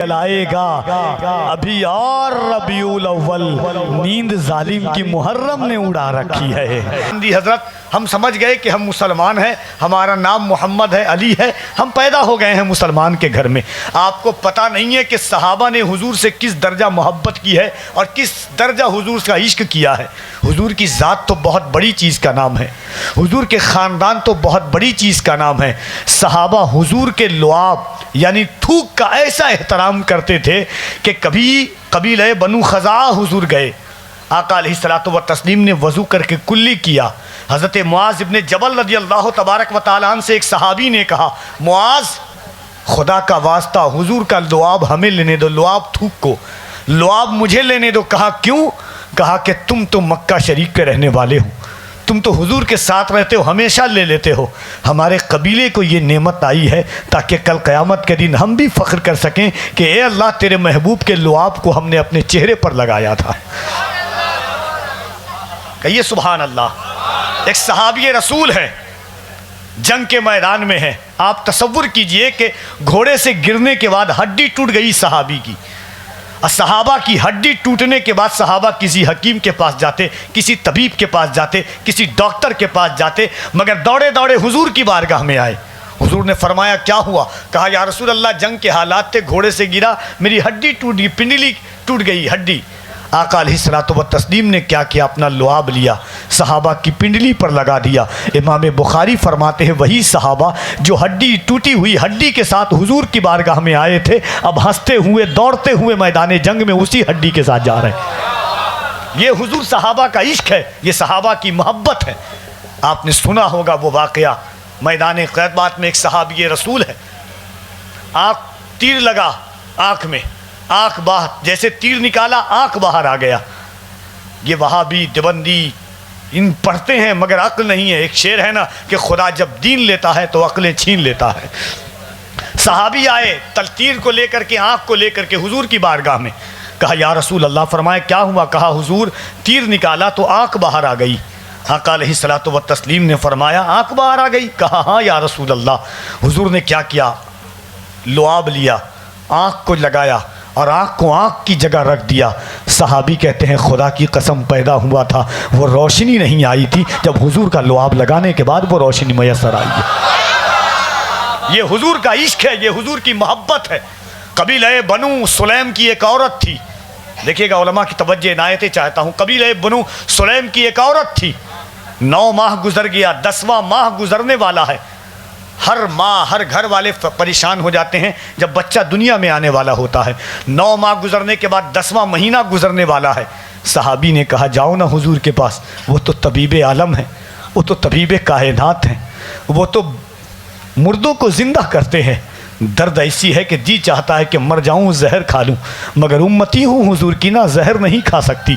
चलाएगा अभी और रबीउल अव्वल नींद जालिम की मुहर्रम ने उड़ा रखी है। हजरत हम समझ गए कि हम मुसलमान हैं, हमारा नाम मोहम्मद है, अली है, हम पैदा हो गए हैं मुसलमान के घर में। आपको पता नहीं है कि सहाबा ने हुजूर से किस दर्जा मोहब्बत की है और किस दर्जा हुजूर का इश्क किया है। हुजूर की ज़ात तो बहुत बड़ी चीज़ का नाम है, हुजूर के ख़ानदान तो बहुत बड़ी चीज़ का नाम है। सहाबा हुजूर के लुआब यानी थूक का ऐसा एहतराम करते थे कि कभी कबीले बनु खज़ा हुजूर गए, आका अलैहिस्सलातु व तस्लीम ने वज़ू करके कुल्ली किया। हज़रत मुआज़ इब्ने जबल रज़ी अल्लाह तबारक व तआला अन्हु से एक सहाबी ने कहा, मुआज़ खुदा का वास्ता हुजूर का लुआब हमें लेने दो, लुआब थूक को लुआब मुझे लेने दो। कहा क्यों? कहा कि तुम तो मक्का शरीफ के रहने वाले हो, तुम तो हुजूर के साथ रहते हो, हमेशा ले लेते हो। हमारे कबीले को ये नेमत आई है ताकि कल क़यामत के दिन हम भी फ़ख्र कर सकें कि ए अल्लाह तेरे महबूब के लुआब को हमने अपने चेहरे पर लगाया था। कहिए सुभान अल्लाह। एक सहाबी रसूल है, जंग के मैदान में है। आप तसव्वुर कीजिए कि घोड़े से गिरने के बाद हड्डी टूट गई सहाबी की। सहाबा की हड्डी टूटने के बाद सहाबा किसी हकीम के पास जाते, किसी तबीब के पास जाते, किसी डॉक्टर के पास जाते, मगर दौड़े दौड़े हुजूर की बारगाह में आए। हुजूर ने फरमाया क्या हुआ? कहा या रसूल अल्लाह जंग के हालात थे, घोड़े से गिरा, मेरी हड्डी टूट गई, पिंडली टूट गई हड्डी। आका अलैहिस्सलातु व तस्लीम ने क्या किया? अपना लुआब लिया, सहाबा की पिंडली पर लगा दिया। इमाम बुखारी फरमाते हैं वही सहाबा जो हड्डी टूटी हुई हड्डी के साथ हुजूर की बारगाह में आए थे, अब हंसते हुए दौड़ते हुए मैदान जंग में उसी हड्डी के साथ जा रहे हैं। ये हुजूर सहाबा का इश्क है, ये सहाबा की मोहब्बत है। आपने सुना होगा वो वाक़या, मैदान क़ैबात में एक सहाबी रसूल है, आँख तीर लगा आँख में, आँख बाहर, जैसे तीर निकाला आँख बाहर आ गया। ये वहाबी देवबंदी इन पढ़ते हैं मगर अक्ल नहीं है। एक शेर है ना कि खुदा जब दीन लेता है तो अक्लें छीन लेता है। सहाबी आए तीर को लेकर के, आँख को लेकर के हुजूर की बारगाह में। कहा या रसूल अल्लाह। फरमाया क्या हुआ? कहा हुजूर तीर निकाला तो आँख बाहर आ गई। आका अलैहिस्सलातु व तस्लीम ने फरमाया आँख बाहर आ गई? कहा हाँ या रसूल अल्लाह। हुजूर ने क्या किया? लुआब लिया, आँख को लगाया और आँख को आँख की जगह रख दिया। सहाबी कहते हैं खुदा की कसम पैदा हुआ था, वो रोशनी नहीं आई थी, जब हुजूर का लुआब लगाने के बाद वो रोशनी मैसर आई है। ये हुजूर का इश्क है, ये हुजूर की मोहब्बत है। कबीले बनु सुलैम की एक औरत थी, देखिएगा उलमा की तवज्जो इनायतें चाहता हूँ। कबीले बनु सुलैम की एक औरत थी, 9 माह गुजर गया, 10वां माह गुजरने वाला है। हर माँ हर घर वाले परेशान हो जाते हैं जब बच्चा दुनिया में आने वाला होता है। 9 माह गुजरने के बाद 10वां महीना गुजरने वाला है। सहाबी ने कहा जाओ ना हुजूर के पास, वो तो तबीब आलम है, वो तो तबीब कायनात हैं, वो तो मुर्दों को ज़िंदा करते हैं। दर्द ऐसी है कि जी चाहता है कि मर जाऊं, जहर खा लूं, मगर उम्मती हूँ हुजूर की ना, जहर नहीं खा सकती।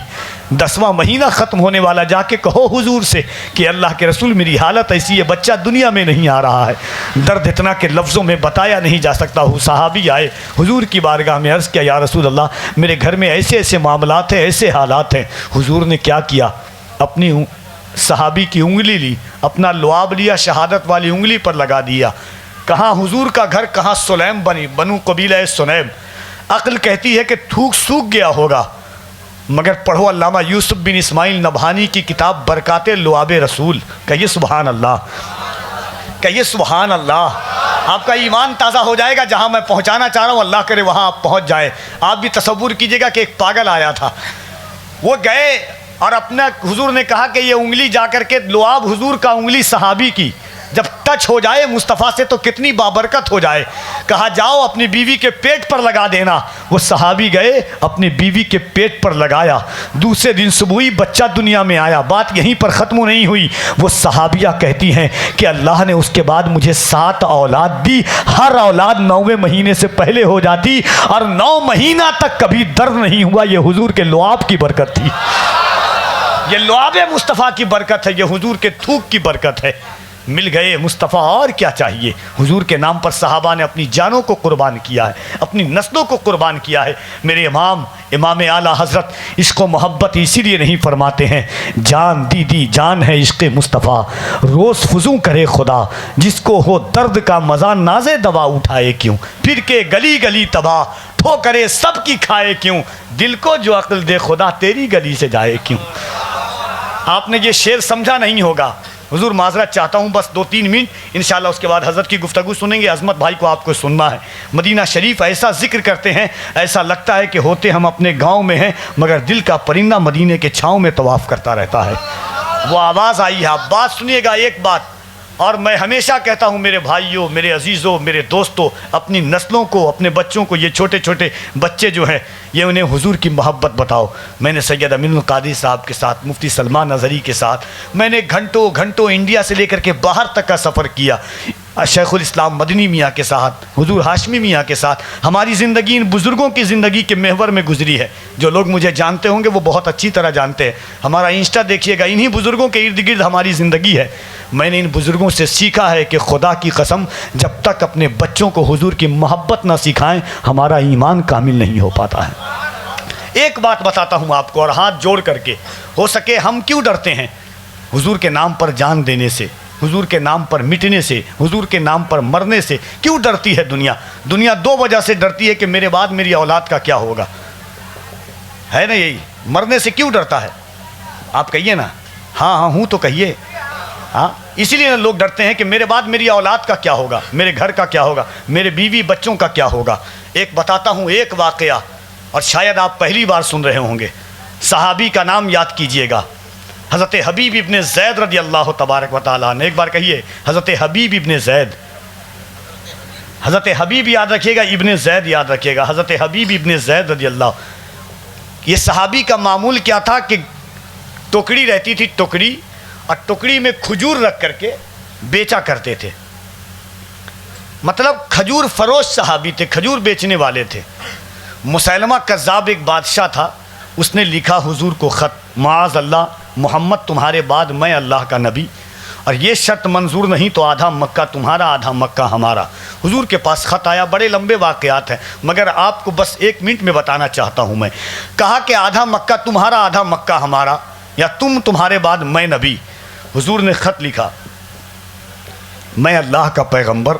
10वां महीना ख़त्म होने वाला, जाके कहो हुजूर से कि अल्लाह के रसूल मेरी हालत ऐसी है, बच्चा दुनिया में नहीं आ रहा है। दर्द इतना कि लफ्ज़ों में बताया नहीं जा सकता। सहाबी आए हुजूर की बारगाह में, अर्ज़ किया या रसूल अल्लाह मेरे घर में ऐसे ऐसे मामलात हैं, ऐसे हालात हैं। हुजूर ने क्या किया? अपनी सहाबी की उंगली ली, अपना लुआब लिया, शहादत वाली उंगली पर लगा दिया। कहाँ हुजूर का घर, कहाँ सुलैम बनु कबीला सुलैम। अक्ल कहती है कि थूक सूख गया होगा, मगर पढ़ो अल्लामा यूसुफ बिन इस्माइल नबहानी की किताब बरकाते लुआब रसूल। कहिए सुभान अल्लाह, कहिए सुभान अल्लाह। आपका ईमान ताज़ा हो जाएगा। जहाँ मैं पहुँचाना चाह रहा हूँ अल्लाह करे वहाँ आप पहुँच जाए। आप भी तसव्वुर कीजिएगा कि एक पागल आया था, वो गए और अपना हुजूर ने कहा कि ये उंगली जा कर के लुआब हुजूर का उंगली सहाबी की जब टच हो जाए मुस्तफ़ा से तो कितनी बाबरकत हो जाए। कहा जाओ अपनी बीवी के पेट पर लगा देना। वो सहाबी गए, अपनी बीवी के पेट पर लगाया। दूसरे दिन सुबह ही बच्चा दुनिया में आया। बात यहीं पर ख़त्म नहीं हुई। वो सहाबिया कहती हैं कि अल्लाह ने उसके बाद मुझे 7 औलाद दी, हर औलाद 9वें महीने से पहले हो जाती और 9 महीना तक कभी दर्द नहीं हुआ। ये हुजूर के लुआब की बरकत थी, ये लुआब मुस्तफ़ा की बरकत है, ये हुजूर के थूक की बरकत है। मिल गए मुस्तफ़ा, और क्या चाहिए। हुजूर के नाम पर सहाबा ने अपनी जानों को कुर्बान किया है, अपनी नस्लों को कुर्बान किया है। मेरे इमाम आला हज़रत इसको मोहब्बत इसीलिए नहीं फरमाते हैं, जान दीदी जान है इश्क़ मुस्तफ़ा, रोज़ फुजू करे खुदा, जिसको हो दर्द का मज़ा नाज़े दवा उठाए क्यों, फिर के गली गली तबाह वो करे सबकी खाए क्यों, दिल को जो अक्ल दे खुदा तेरी गली से जाए क्यों। आपने ये शेर समझा नहीं होगा। हुजूर माजरत चाहता हूँ, बस 2-3 मिनट, इंशाल्लाह उसके बाद हज़रत की गुफ्तगू सुनेंगे। अज़मत भाई को आपको सुनना है। मदीना शरीफ ऐसा जिक्र करते हैं, ऐसा लगता है कि होते हम अपने गांव में हैं, मगर दिल का परिंदा मदीने के छाँव में तवाफ़ करता रहता है। वो आवाज़ आई है। आप बात सुनिएगा, एक बात, और मैं हमेशा कहता हूँ मेरे भाइयों, मेरे अजीज़ों, मेरे दोस्तों, अपनी नस्लों को, अपने बच्चों को, ये छोटे छोटे बच्चे जो हैं, ये उन्हें हुजूर की मोहब्बत बताओ। मैंने सैयद अमीनुल क़ादी साहब के साथ, मुफ्ती सलमान नज़री के साथ मैंने घंटों घंटों इंडिया से लेकर के बाहर तक का सफ़र किया। शेखुल इस्लाम मदनी मियाँ के साथ, हुजूर हाशमी मियाँ के साथ हमारी ज़िंदगी इन बुज़ुर्गों की ज़िंदगी के महवर में गुजरी है। जो लोग मुझे जानते होंगे वो बहुत अच्छी तरह जानते हैं। हमारा इंस्टा देखिएगा, इन्हीं बुज़ुर्गों के इर्द गिर्द हमारी ज़िंदगी है। मैंने इन बुज़ुर्गों से सीखा है कि खुदा की कसम, जब तक अपने बच्चों को हुजूर की मोहब्बत ना सिखाएं, हमारा ईमान कामिल नहीं हो पाता है। एक बात बताता हूँ आपको, और हाथ जोड़ करके, हो सके हम क्यों डरते हैं हुजूर के नाम पर जान देने से, हुजूर के नाम पर मिटने से, हुजूर के नाम पर मरने से क्यों डरती है दुनिया? दुनिया 2 वजह से डरती है कि मेरे बाद मेरी औलाद का क्या होगा, है ना? यही मरने से क्यों डरता है? आप कहिए ना, हाँ हाँ हूँ तो कहिए। हाँ, इसीलिए लोग डरते हैं कि मेरे बाद मेरी औलाद का क्या होगा, मेरे घर का क्या होगा, मेरे बीवी बच्चों का क्या होगा। एक बताता हूँ, एक वाक़या, और शायद आप पहली बार सुन रहे होंगे। सहाबी का नाम याद कीजिएगा, हज़रत हबीब इब्ने ज़ैद रज़ी अल्लाह तबारक व तआला ने। एक बार कहिए, हज़रत हबीब इब्ने ज़ैद। हज़रत हबीब याद रखिएगा, इब्ने ज़ैद याद रखिएगा, हज़रत हबीब इब्ने ज़ैद रज़ी अल्लाह। ये सहाबी का मामूल क्या था कि टोकरी रहती थी, टोकरी, और टोकरी में खजूर रख करके बेचा करते थे। मतलब खजूर फरोश सहाबी थे, खजूर बेचने वाले थे। मुसैलमा कज़्ज़ाब एक बादशाह था, उसने लिखा हुजूर को ख़त, माज़ अल्लाह मोहम्मद तुम्हारे बाद मैं अल्लाह का नबी, और ये शर्त मंजूर नहीं तो आधा मक्का तुम्हारा आधा मक्का हमारा। हुजूर के पास ख़त आया। बड़े लंबे वाक़यात हैं, मगर आपको बस 1 मिनट में बताना चाहता हूँ मैं। कहा कि आधा मक्का तुम्हारा आधा मक्का हमारा, या तुम तुम्हारे बाद मैं नबी। हुजूर ने ख़त लिखा, मैं अल्लाह का पैगंबर।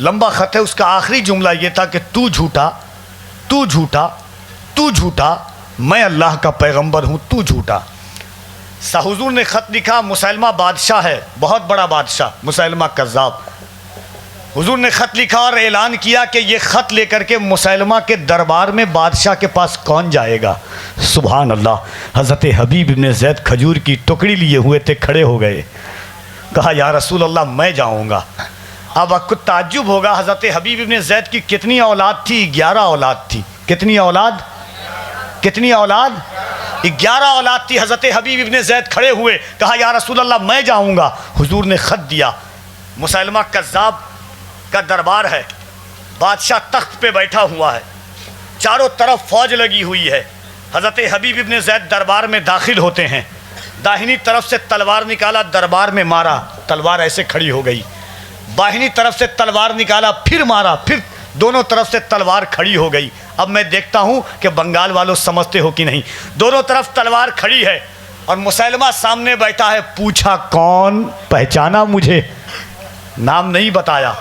लंबा ख़त है, उसका आखिरी जुमला ये था कि तू झूठा, तू झूठा, तू झूठा, मैं अल्लाह का पैगंबर हूँ, तू झूठा। हुजूर ने ख़त लिखा, मुसैलमा बादशाह है, बहुत बड़ा बादशाह, मुसैलमा कज़्ज़ाब। हुजूर ने ख़त लिखा और ऐलान किया कि ये ख़त लेकर के मुसैलमा के दरबार में बादशाह के पास कौन जाएगा। सुभान अल्लाह। हज़रत हबीब इब्ने ज़ैद खजूर की टुकड़ी लिए हुए थे, खड़े हो गए। कहा, या रसूल अल्लाह मैं जाऊँगा। अब आपको ताज्जुब होगा, हज़रत हबीब इब्ने ज़ैद की कितनी औलाद थी? 11 औलाद थी। कितनी औलाद? कितनी औलाद? 11 औलाद थी। हज़रत हबीब इब्ने ज़ैद खड़े हुए, कहा, या रसूल अल्लाह मैं जाऊँगा। हुजूर ने ख़त दिया। मुसैलमा कज़्ज़ाब का दरबार है, बादशाह तख्त पे बैठा हुआ है, चारों तरफ फौज लगी हुई है। हज़रत हबीब इब्ने ज़ैद दरबार में दाखिल होते हैं, दाहिनी तरफ से तलवार निकाला, दरबार में मारा, तलवार ऐसे खड़ी हो गई। बाहिनी तरफ से तलवार निकाला, फिर मारा, फिर दोनों तरफ से तलवार खड़ी हो गई। अब मैं देखता हूँ कि बंगाल वालों समझते हो कि नहीं। दोनों तरफ तलवार खड़ी है और मुसैलमा सामने बैठा है। पूछा, कौन? पहचाना मुझे? नाम नहीं बताया,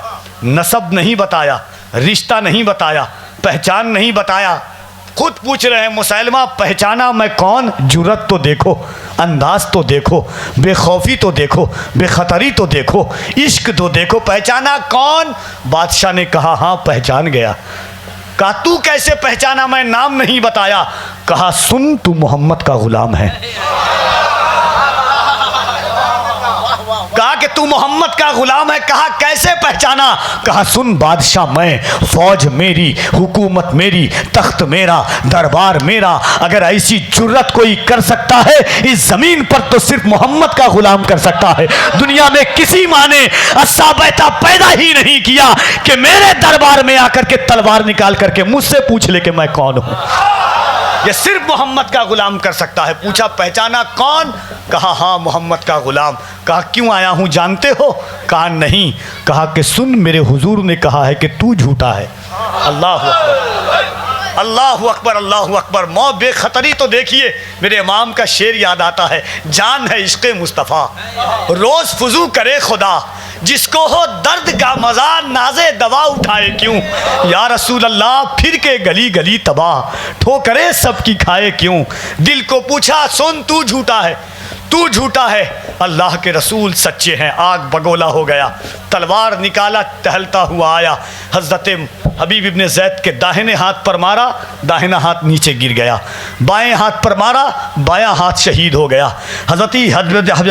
नसब नहीं बताया, रिश्ता नहीं बताया, पहचान नहीं बताया। खुद पूछ रहे हैं, मुसैलमा पहचाना मैं कौन? जुर्रत तो देखो, अंदाज तो देखो, बेखौफी तो देखो, बेखतरी तो देखो, इश्क तो देखो, पहचाना कौन? बादशाह ने कहा, हाँ पहचान गया। कहा, तू कैसे पहचाना? मैं नाम नहीं बताया। कहा, सुन तू मोहम्मद का गुलाम है। कहा कि तू मोहम्मद का गुलाम है। कहा, कैसे पहचाना? कहा, सुन बादशाह मैं, फौज मेरी, हुकूमत मेरी, तख्त मेरा, दरबार मेरा। अगर ऐसी जुर्रत कोई कर सकता है इस जमीन पर तो सिर्फ मोहम्मद का गुलाम कर सकता है। दुनिया में किसी माँ ने अस्सा बैता पैदा ही नहीं किया कि मेरे दरबार में आकर के तलवार निकाल करके मुझसे पूछ ले कि मैं कौन हूं। ये सिर्फ मोहम्मद का गुलाम कर सकता है। पूछा, पहचाना कौन? कहा, हाँ मोहम्मद का गुलाम। कहा, क्यों आया हूँ जानते हो? कहा, नहीं। कहा कि सुन, मेरे हुजूर ने कहा है कि तू झूठा है। अल्लाह अकबर, अल्लाह अकबर, अल्लाह अकबर। मौत बेखतरी तो देखिए, मेरे इमाम का शेर याद आता है, जान है इश्क़ मुस्तफ़ा, रोज़ फुजू करे खुदा, जिसको हो दर्द का मजा नाजे दवा उठाए क्यों। या रसूल अल्लाह फिर के गली गली तबाह, ठोकरे सबकी खाए क्यों। दिल को पूछा सुन तू झूठा है, तू झूठा है, अल्लाह के रसूल सच्चे हैं। आग बगोला हो गया, तलवार निकाला, टहलता हुआ आया, हज़रत हबीब इब्ने ज़ैद के दाहिने हाथ पर मारा, दाहिना हाथ नीचे गिर गया, बाएं हाथ पर मारा, बायां हाथ शहीद हो गया। हज़रत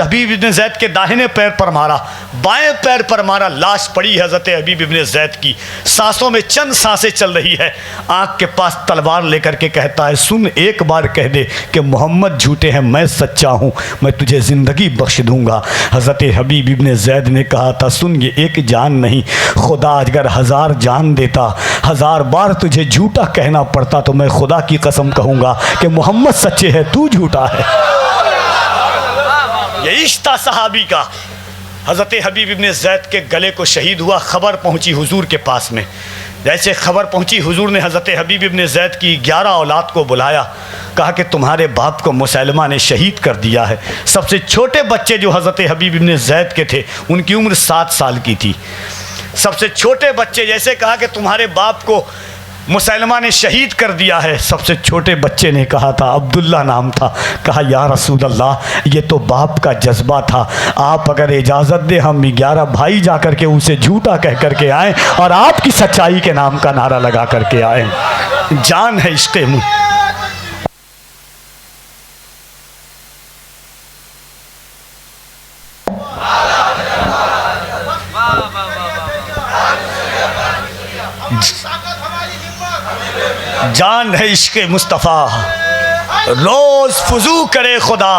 हबीब इब्ने ज़ैद के दाहिने पैर पर मारा, बाएं पैर पर मारा, लाश पड़ी हज़रत हबीब इब्ने ज़ैद की, सांसों में चंद सांसें चल रही है। आँख के पास तलवार लेकर के कहता है सुन, एक बार कह दे कि मोहम्मद झूठे हैं, मैं सच्चा हूँ, मैं तुझे ज़िंदगी बख्श दूँगा। हज़रत हबीब इब्ने ज़ैद ने कहा था सुन, ये एक जान नहीं, खुदा अगर 1000 जान देता, 1000 बार तुझे झूठा कहना पड़ता, तो मैं खुदा की कसम कहूँगा कि मोहम्मद सच्चे है, तू झूठा है। ये इश्क था सहाबी का। हज़रत हबीब इब्ने ज़ैद के गले को शहीद हुआ, ख़बर पहुँची हुजूर के पास में। जैसे खबर पहुंची, हुजूर ने हज़रत हबीब इब्ने ज़ैद की 11 औलाद को बुलाया, कहा कि तुम्हारे बाप को मुसैलमा ने शहीद कर दिया है। सबसे छोटे बच्चे जो हज़रत हबीब इब्ने ज़ैद के थे, उनकी उम्र 7 साल की थी। सबसे छोटे बच्चे, जैसे कहा कि तुम्हारे बाप को मुसैलमा ने शहीद कर दिया है, सबसे छोटे बच्चे ने कहा था, अब्दुल्ला नाम था, कहा या रसूल अल्लाह ये तो बाप का जज्बा था, आप अगर इजाज़त दे हम 11 भाई जा कर के उसे झूठा कह कर के आएँ और आपकी सच्चाई के नाम का नारा लगा कर के आएँ। जान है इश्क़ मुझ। जान है इश्क़ मुस्तफ़ा, रोज़ फुजू करे खुदा,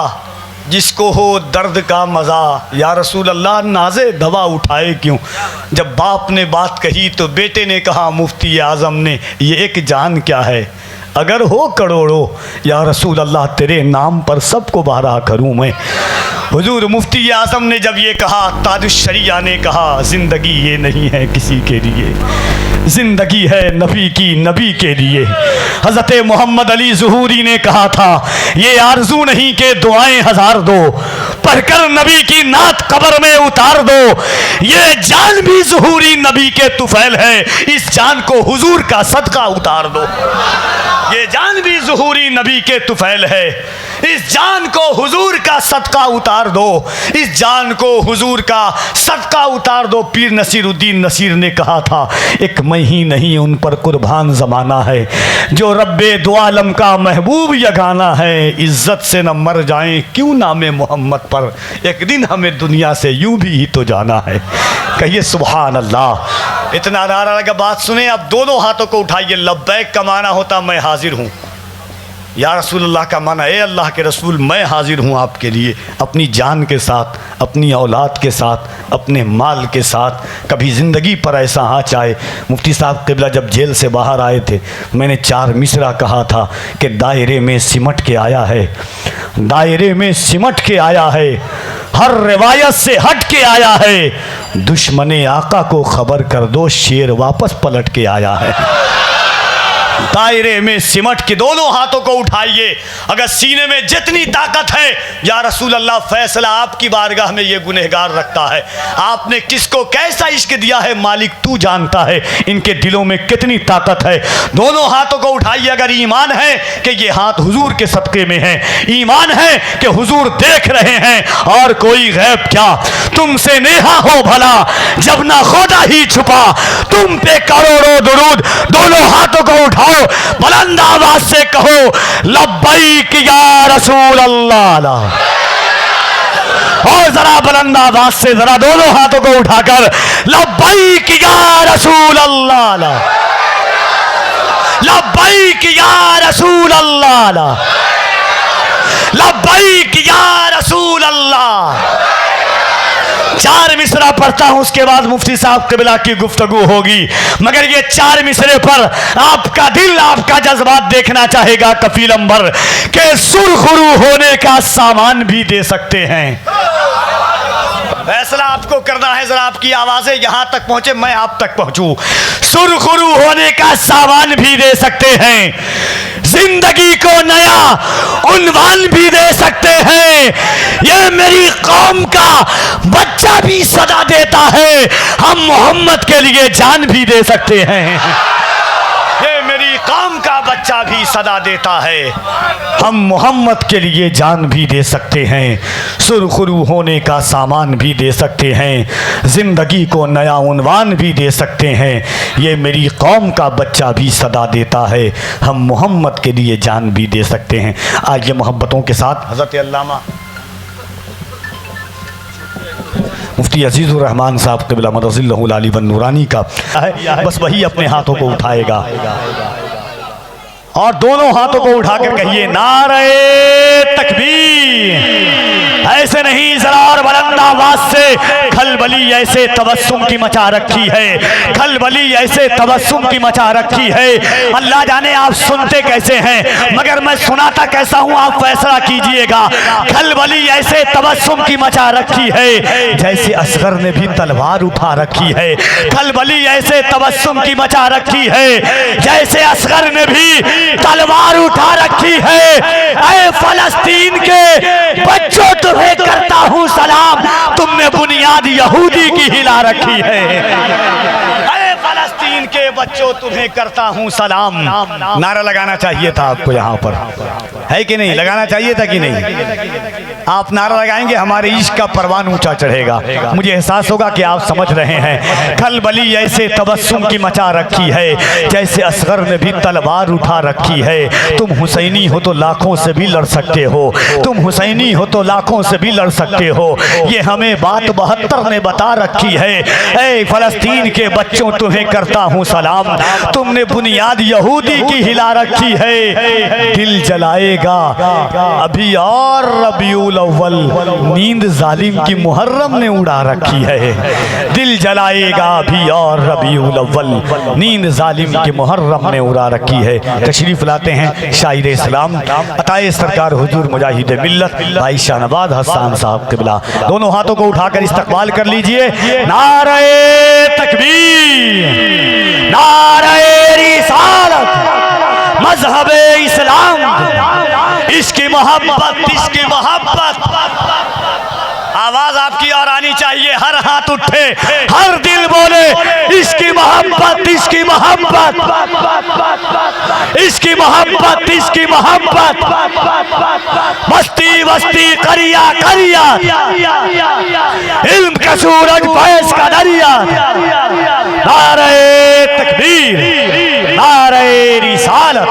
जिसको हो दर्द का मज़ा। या रसूल अल्लाह नाज़े दवा उठाए क्यों। जब बाप ने बात कही तो बेटे ने कहा मुफ्ती आज़म ने, ये एक जान क्या है, अगर हो करोड़ों, या रसूल अल्लाह तेरे नाम पर सबको बारहा करूँ मैं। हुजूर मुफ्ती आज़म ने जब ये कहा, ताजुश शरिया ने कहा ज़िंदगी ये नहीं है किसी के लिए, ज़िंदगी है नबी की, नबी के लिए। हज़रत मोहम्मद अली ज़ुहूरी ने कहा था, ये आरज़ू नहीं कि दुआएं 1000 दो, पढ़कर नबी की नात कब्र में उतार दो। ये जान भी ज़ुहूरी नबी के तुफ़ैल है, इस जान को हुजूर का सदका उतार दो। ये जान भी ज़ुहूरी नबी के तुफ़ैल है, इस जान को हुजूर का सदका उतार दो, इस जान को हुजूर का सदका उतार दो। पीर नसीरुद्दीन नसीर ने कहा था, एक मैं ही नहीं उन पर कुर्बान ज़माना है, जो रब्बे दो आलम का महबूब यगाना है। इज़्ज़त से न मर जाएं क्यों नामे मोहम्मद पर, एक दिन हमें दुनिया से यूं भी ही तो जाना है। कहिए सुभान अल्लाह। इतना नारा लगा, बात सुने। अब दोनों हाथों को उठाइए, लब्बैक का माना होता मैं हाजिर हूँ, या रसूलुल्लाह का माना ए अल्लाह के रसूल मैं हाजिर हूँ आपके लिए, अपनी जान के साथ, अपनी औलाद के साथ, अपने माल के साथ। कभी ज़िंदगी पर ऐसा आँच आए। मुफ्ती साहब क़िबला जब जेल से बाहर आए थे, मैंने 4 मिसरा कहा था कि दायरे में सिमट के आया है, दायरे में सिमट के आया है, हर रिवायत से हट के आया है, दुश्मने आका को खबर कर दो, शेर वापस पलट के आया है। दायरे में सिमट के, दोनों हाथों को उठाइए, अगर सीने में जितनी ताकत है, या रसूल अल्लाह फैसला आपकी बारगाह में ये गुनहगार रखता है। आपने किसको कैसा इश्क दिया है मालिक तू जानता है, इनके दिलों में कितनी ताकत है। दोनों हाथों को उठाइए, अगर ईमान है कि ये हाथ हुजूर के सदक़े में है, ईमान है कि हुजूर देख रहे हैं और कोई गैब क्या, तुमसे नेहा हो भला जब ना खुदा ही छुपा, तुम पे करोड़ों दुरूद। दोनों हाथों को उठाओ, बुलंद आवाज से कहो लब्बैक या रसूल अल्लाह। और जरा बुलंद आवाज से, जरा दोनों हाथों को उठाकर लब्बैक या रसूल अल्लाह, लब्बैक या रसूल अल्लाह, लब्बैक या रसूल अल्लाह। 4 मिसरा पढ़ता हूं, उसके बाद मुफ्ती साहब क़िबला की गुफ्तगू होगी। मगर ये 4 मिसरे पर आपका दिल, आपका जज्बात देखना चाहेगा कफील अंबर के सुरखरू होने का सामान भी दे सकते हैं। फैसला आपको करना है, जरा आपकी आवाजें यहां तक पहुंचे, मैं आप तक पहुंचूं। सुरखरू होने का सामान भी दे सकते हैं, जिंदगी को नया उन्वान भी दे सकते हैं। ये मेरी कौम का बच्चा भी सदा देता है, हम मोहम्मद के लिए जान भी दे सकते हैं। ये मेरी कौम का बच्चा भी सदा देता है, हम मोहम्मद के लिए जान भी दे सकते हैं। सुरखरू होने का सामान भी दे सकते हैं, जिंदगी को नया उन्वान भी दे सकते हैं। ये मेरी कौम का बच्चा भी सदा देता है, हम मोहम्मद के लिए जान भी दे सकते हैं। आइए मोहब्बतों के साथ हज़रत अल्लामा मुफ्ती अजीज़ुर रहमान साहब क़िबला मदज़िल्लहुल आली वन नूरानी का बस वही अपने हाथों को उठाएगा और दोनों हाथों को उठाकर कहिए नारे तकबीर। ऐसे नहीं, जरा और बुलंद आवाज से खलबली ऐसे तबस्सुम की मचा रखी है, खलबली ऐसे तबस्सुम की मचा रखी है। अल्लाह जाने आप सुनते कैसे हैं, मगर मैं सुनाता कैसा हूं आप फैसला कीजिएगा। खलबली ऐसे तबस्सुम की मचा रखी है जैसे असगर ने भी तलवार उठा रखी है। खलबली ऐसे तबस्सुम की मचा रखी है जैसे असगर ने भी तलवार उठा रखी है। ऐ फलस्तीन के बच्चों तुम्हें करता हूँ सलाम, तुमने बुनियाद यहूदी की हिला रखी है। ऐ फलस्तीन के बच्चों तुम्हें करता हूँ सलाम। नारा लगाना चाहिए था आपको, यहाँ पर है कि नहीं? लगाना चाहिए था कि नहीं? आप नारा लगाएंगे हमारे इश्क का परवान ऊंचा चढ़ेगा। मुझे एहसास होगा कि आप समझ रहे हैं। खलबली ऐसे तबस्सुम की मचा रखी है जैसे असगर ने भी तलवार उठा रखी है। तुम हुसैनी हो तो लाखों से भी लड़ सकते हो, तुम हुसैनी हो तो लाखों से भी लड़ सकते हो। ये हमें बात 72 ने बता रखी है। ऐ फलस्तीन के बच्चों तुम्हें करता हूँ सलाम, तुमने बुनियाद यहूदी की हिला रखी है। दिल जलाएगा अभी और रबीउल अव्वल, नींद जालिम की मुहर्रम ने उड़ा रखी है। दिल जलाएगा अभी और रबीउल अव्वल, नींद जालिम की मुहर्रम ने उड़ा रखी है। तशरीफ लाते हैं शायर इस्लाम अताए सरकार हुजूर मुजाहिद मिल्लत भाई शाहनवाज हसन साहब क़िबला। दोनों हाथों को उठाकर इस्तकबाल कर लीजिए। नारे तकबीर, नारे रिसालत, मज़हबे इस्लाम, इसकी मोहब्बत, इसकी मोहब्बत। आवाज आपकी और आनी चाहिए, हर हाथ उठे, हर दिल बोले इसकी मोहब्बत, इसकी मोहब्बत, इसकी मोहब्बत, इसकी मोहब्बत। बस्ती बस्ती करिया करिया, इल्म का सूरज फैज़ का दरिया। नारे तकबीर, नारे रिसालत।